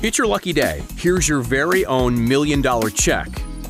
It's your lucky day. Here's your very own $1 million check.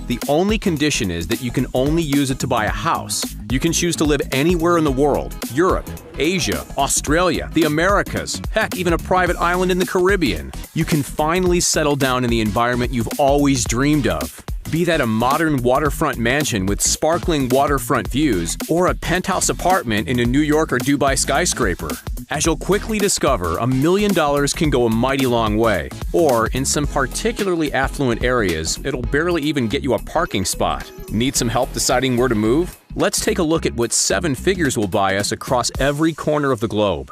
The only condition is that you can only use it to buy a house. You can choose to live anywhere in the world: Europe, Asia, Australia, the Americas, heck, even a private island in the Caribbean. You can finally settle down in the environment you've always dreamed of. Be that a modern waterfront mansion with sparkling waterfront views, or a penthouse apartment in a New York or Dubai skyscraper. As you'll quickly discover, $1 million can go a mighty long way. Or, in some particularly affluent areas, it'll barely even get you a parking spot. Need some help deciding where to move? Let's take a look at what 7 figures will buy us across every corner of the globe.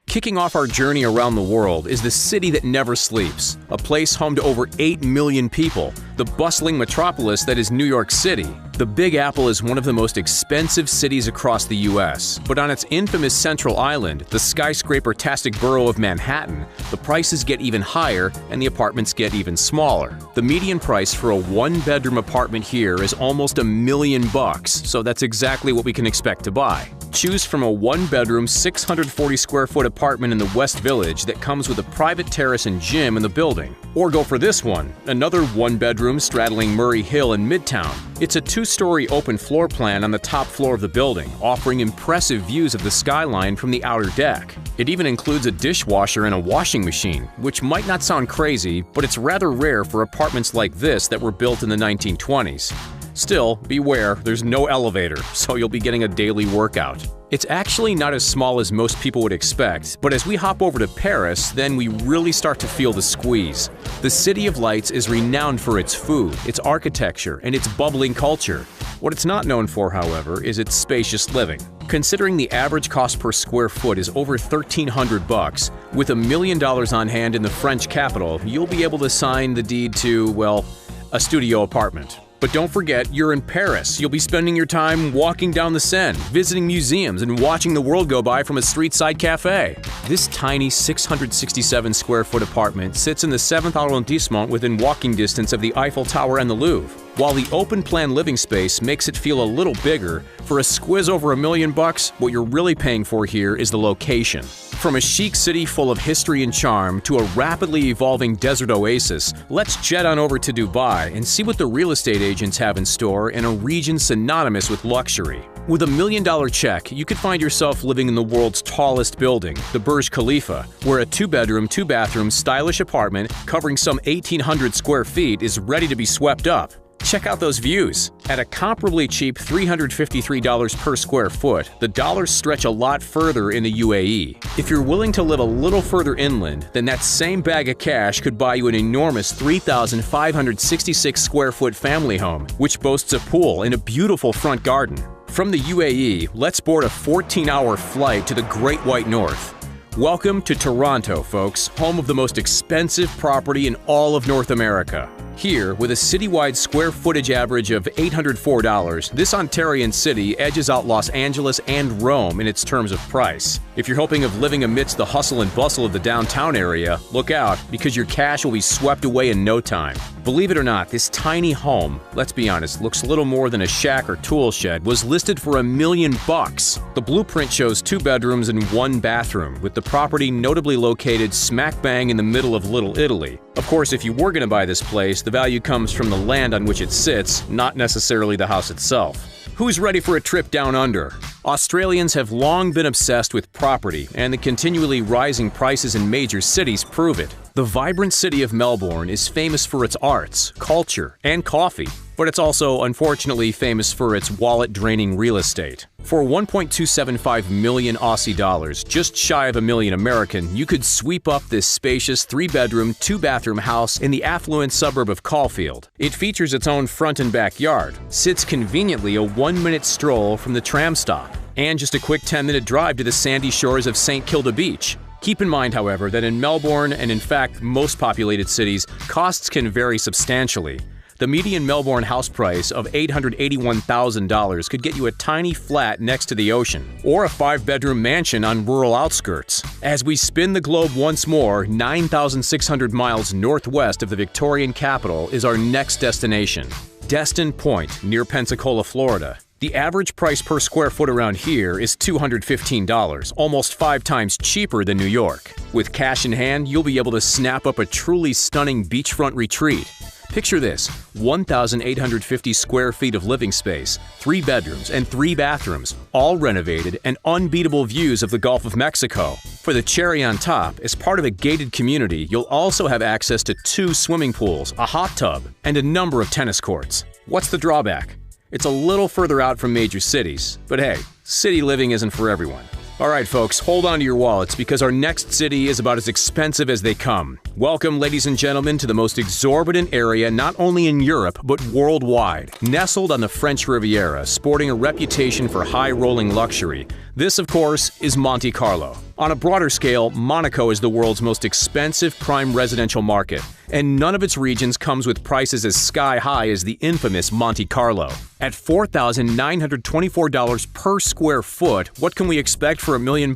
Kicking off our journey around the world is the city that never sleeps, a place home to over 8 million people, the bustling metropolis that is New York City. The Big Apple is one of the most expensive cities across the US, but on its infamous Central Island, the skyscraper-tastic borough of Manhattan, the prices get even higher and the apartments get even smaller. The median price for a 1-bedroom apartment here is almost $1 million, so that's exactly what we can expect to buy. Choose from a 1-bedroom, 640-square-foot apartment in the West Village that comes with a private terrace and gym in the building. Or go for this one, another 1-bedroom straddling Murray Hill in Midtown. It's a 2-story open floor plan on the top floor of the building, offering impressive views of the skyline from the outer deck. It even includes a dishwasher and a washing machine, which might not sound crazy, but it's rather rare for apartments like this that were built in the 1920s. Still, beware, there's no elevator, so you'll be getting a daily workout. It's actually not as small as most people would expect, but as we hop over to Paris, then we really start to feel the squeeze. The City of Lights is renowned for its food, its architecture, and its bubbling culture. What it's not known for, however, is its spacious living. Considering the average cost per square foot is over $1,300, with $1 million on hand in the French capital, you'll be able to sign the deed to, well, a studio apartment. But don't forget, you're in Paris. You'll be spending your time walking down the Seine, visiting museums, and watching the world go by from a street-side cafe. This tiny 667-square-foot apartment sits in the 7th arrondissement within walking distance of the Eiffel Tower and the Louvre. While the open-plan living space makes it feel a little bigger, for a squiz over $1 million, what you're really paying for here is the location. From a chic city full of history and charm to a rapidly evolving desert oasis, let's jet on over to Dubai and see what the real estate agents have in store in a region synonymous with luxury. With $1 million check, you could find yourself living in the world's tallest building, the Burj Khalifa, where a 2-bedroom, 2-bathroom stylish apartment covering some 1,800 square feet is ready to be swept up. Check out those views. At a comparably cheap $353 per square foot, the dollars stretch a lot further in the UAE. If you're willing to live a little further inland, then that same bag of cash could buy you an enormous 3,566 square foot family home, which boasts a pool and a beautiful front garden. From the UAE, let's board a 14-hour flight to the Great White North. Welcome to Toronto, folks, home of the most expensive property in all of North America. Here, with a citywide square footage average of $804, this Ontarian city edges out Los Angeles and Rome in its terms of price. If you're hoping of living amidst the hustle and bustle of the downtown area, look out, because your cash will be swept away in no time. Believe it or not, this tiny home, let's be honest, looks little more than a shack or tool shed, was listed for $1 million. The blueprint shows 2 bedrooms and 1 bathroom, with the property notably located smack bang in the middle of Little Italy. Of course, if you were going to buy this place, the value comes from the land on which it sits, not necessarily the house itself. Who's ready for a trip down under? Australians have long been obsessed with property, and the continually rising prices in major cities prove it. The vibrant city of Melbourne is famous for its arts, culture, and coffee, but it's also unfortunately famous for its wallet-draining real estate. For 1.275 million Aussie dollars, just shy of $1 million American, you could sweep up this spacious 3-bedroom, 2-bathroom house in the affluent suburb of Caulfield. It features its own front and backyard, sits conveniently a 1-minute stroll from the tram stop, and just a quick 10-minute drive to the sandy shores of St. Kilda Beach. Keep in mind, however, that in Melbourne, and in fact most populated cities, costs can vary substantially. The median Melbourne house price of $881,000 could get you a tiny flat next to the ocean, or a 5-bedroom mansion on rural outskirts. As we spin the globe once more, 9,600 miles northwest of the Victorian capital is our next destination, Destin Point, near Pensacola, Florida. The average price per square foot around here is $215, almost 5 times cheaper than New York. With cash in hand, you'll be able to snap up a truly stunning beachfront retreat. Picture this: 1,850 square feet of living space, 3 bedrooms and 3 bathrooms, all renovated, and unbeatable views of the Gulf of Mexico. For the cherry on top, as part of a gated community, you'll also have access to 2 swimming pools, a hot tub, and a number of tennis courts. What's the drawback? It's a little further out from major cities, but hey, city living isn't for everyone. Alright folks, hold on to your wallets because our next city is about as expensive as they come. Welcome, ladies and gentlemen, to the most exorbitant area not only in Europe but worldwide. Nestled on the French Riviera, sporting a reputation for high-rolling luxury, this, of course, is Monte Carlo. On a broader scale, Monaco is the world's most expensive prime residential market, and none of its regions comes with prices as sky-high as the infamous Monte Carlo. At $4,924 per square foot, what can we expect for $1 million?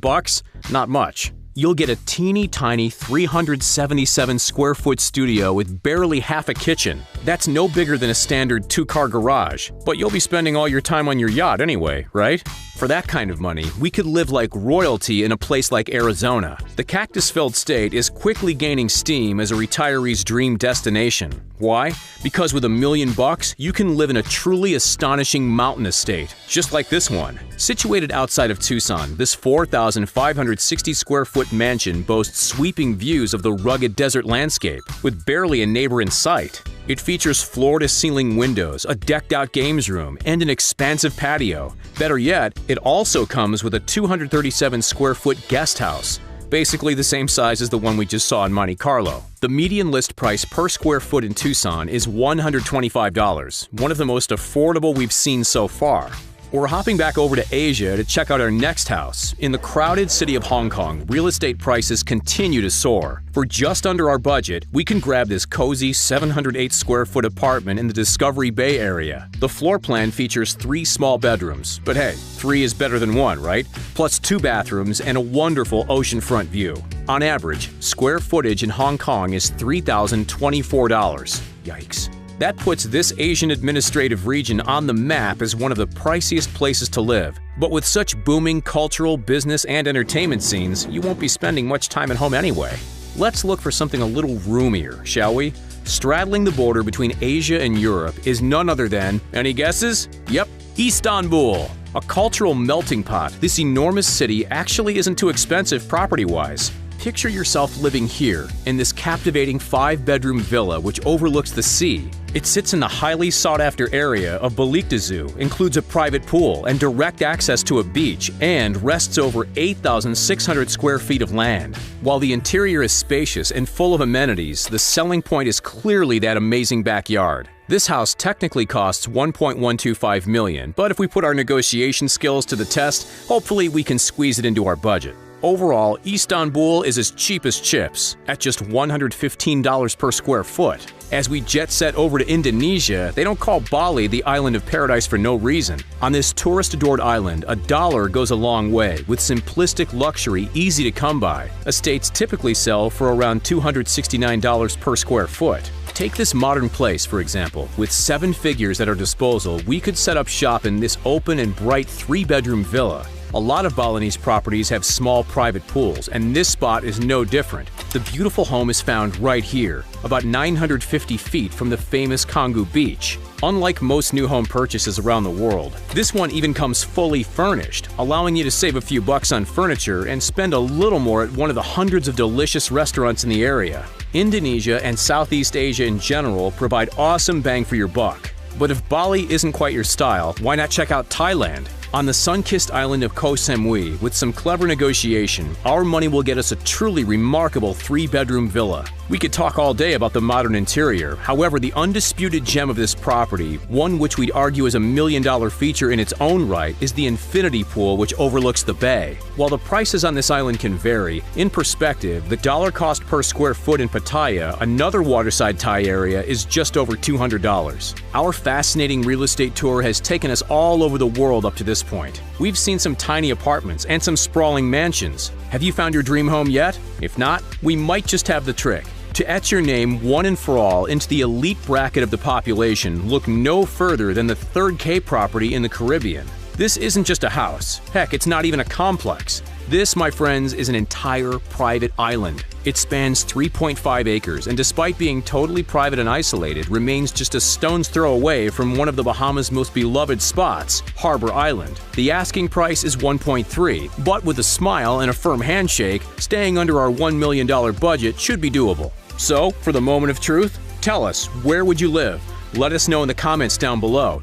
Not much. You'll get a teeny-tiny 377 square foot studio with barely half a kitchen. That's no bigger than a standard 2-car garage. But you'll be spending all your time on your yacht anyway, right? For that kind of money, we could live like royalty in a place like Arizona. The cactus-filled state is quickly gaining steam as a retiree's dream destination. Why? Because with $1 million, you can live in a truly astonishing mountain estate, just like this one. Situated outside of Tucson, this 4,560 square foot mansion boasts sweeping views of the rugged desert landscape, with barely a neighbor in sight. It features floor-to-ceiling windows, a decked-out games room, and an expansive patio. Better yet, it also comes with a 237 square foot guest house, basically the same size as the one we just saw in Monte Carlo. The median list price per square foot in Tucson is $125, one of the most affordable we've seen so far. We're hopping back over to Asia to check out our next house. In the crowded city of Hong Kong, real estate prices continue to soar. For just under our budget, we can grab this cozy 708 square foot apartment in the Discovery Bay area. The floor plan features 3 small bedrooms, but hey, 3 is better than 1, right? Plus 2 bathrooms and a wonderful oceanfront view. On average, square footage in Hong Kong is $3,024. Yikes. That puts this Asian administrative region on the map as one of the priciest places to live. But with such booming cultural, business, and entertainment scenes, you won't be spending much time at home anyway. Let's look for something a little roomier, shall we? Straddling the border between Asia and Europe is none other than, any guesses? Yep, Istanbul. A cultural melting pot, this enormous city actually isn't too expensive property-wise. Picture yourself living here, in this captivating 5-bedroom villa which overlooks the sea. It sits in the highly sought-after area of Beylikdüzü, includes a private pool and direct access to a beach, and rests over 8,600 square feet of land. While the interior is spacious and full of amenities, the selling point is clearly that amazing backyard. This house technically costs $1.125 million, but if we put our negotiation skills to the test, hopefully we can squeeze it into our budget. Overall, Istanbul is as cheap as chips, at just $115 per square foot. As we jet set over to Indonesia, they don't call Bali the island of paradise for no reason. On this tourist-adored island, $1 goes a long way, with simplistic luxury easy to come by. Estates typically sell for around $269 per square foot. Take this modern place, for example. With 7 figures at our disposal, we could set up shop in this open and bright 3-bedroom villa. A lot of Balinese properties have small private pools, and this spot is no different. The beautiful home is found right here, about 950 feet from the famous Canggu Beach. Unlike most new home purchases around the world, this one even comes fully furnished, allowing you to save a few bucks on furniture and spend a little more at one of the hundreds of delicious restaurants in the area. Indonesia and Southeast Asia in general provide awesome bang for your buck. But if Bali isn't quite your style, why not check out Thailand? On the sun-kissed island of Koh Samui, with some clever negotiation, our money will get us a truly remarkable 3-bedroom villa. We could talk all day about the modern interior, however the undisputed gem of this property, one which we'd argue is a $1 million feature in its own right, is the infinity pool which overlooks the bay. While the prices on this island can vary, in perspective, the dollar cost per square foot in Pattaya, another waterside Thai area, is just over $200. Our fascinating real estate tour has taken us all over the world up to this point. We've seen some tiny apartments and some sprawling mansions. Have you found your dream home yet? If not, we might just have the trick. To etch your name one and for all into the elite bracket of the population, look no further than the third K property in the Caribbean. This isn't just a house. Heck, it's not even a complex. This, my friends, is an entire private island. It spans 3.5 acres, and despite being totally private and isolated, remains just a stone's throw away from one of the Bahamas' most beloved spots, Harbor Island. The asking price is $1.3, but with a smile and a firm handshake, staying under our $1 million budget should be doable. So, for the moment of truth, tell us, where would you live? Let us know in the comments down below.